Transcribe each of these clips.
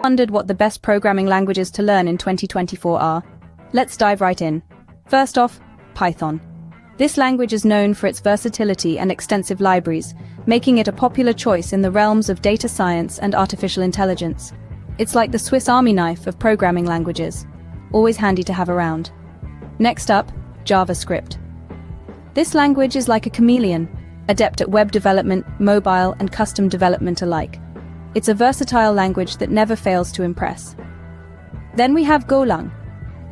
Wondered what the best programming languages to learn in 2024 are? Let's dive right in. First off, Python. This language is known for its versatility and extensive libraries, making it a popular choice in the realms of data science and artificial intelligence. It's like the Swiss Army knife of programming languages, always handy to have around. Next up, JavaScript. This language is like a chameleon, adept at web development, mobile, and custom development alike. It's a versatile language that never fails to impress. Then we have Golang.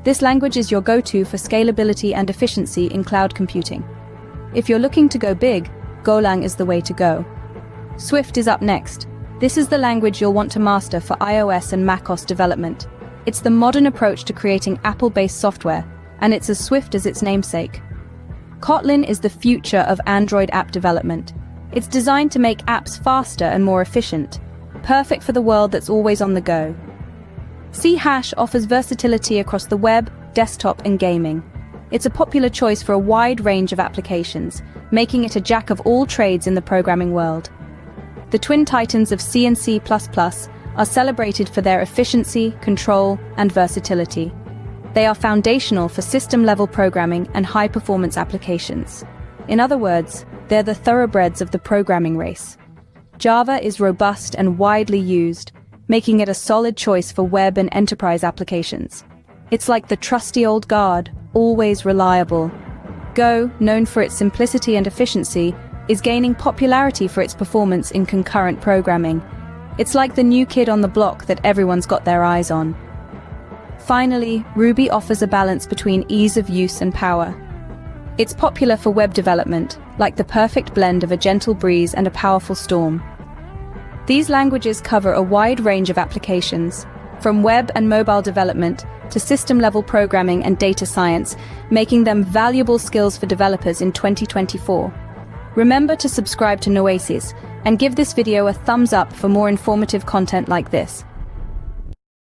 This language is your go-to for scalability and efficiency in cloud computing. If you're looking to go big, Golang is the way to go. Swift is up next. This is the language you'll want to master for iOS and macOS development. It's the modern approach to creating Apple-based software, and it's as swift as its namesake. Kotlin is the future of Android app development. It's designed to make apps faster and more efficient, perfect for the world that's always on the go. C# offers versatility across the web, desktop, and gaming. It's a popular choice for a wide range of applications, making it a jack of all trades in the programming world. The twin titans of C and C++ are celebrated for their efficiency, control, and versatility. They are foundational for system-level programming and high-performance applications. In other words, they're the thoroughbreds of the programming race. Java is robust and widely used, making it a solid choice for web and enterprise applications. It's like the trusty old guard, always reliable. Go, known for its simplicity and efficiency, is gaining popularity for its performance in concurrent programming. It's like the new kid on the block that everyone's got their eyes on. Finally, Ruby offers a balance between ease of use and power. It's popular for web development, like the perfect blend of a gentle breeze and a powerful storm. These languages cover a wide range of applications, from web and mobile development to system-level programming and data science, making them valuable skills for developers in 2024. Remember to subscribe to Nowasys and give this video a thumbs up for more informative content like this.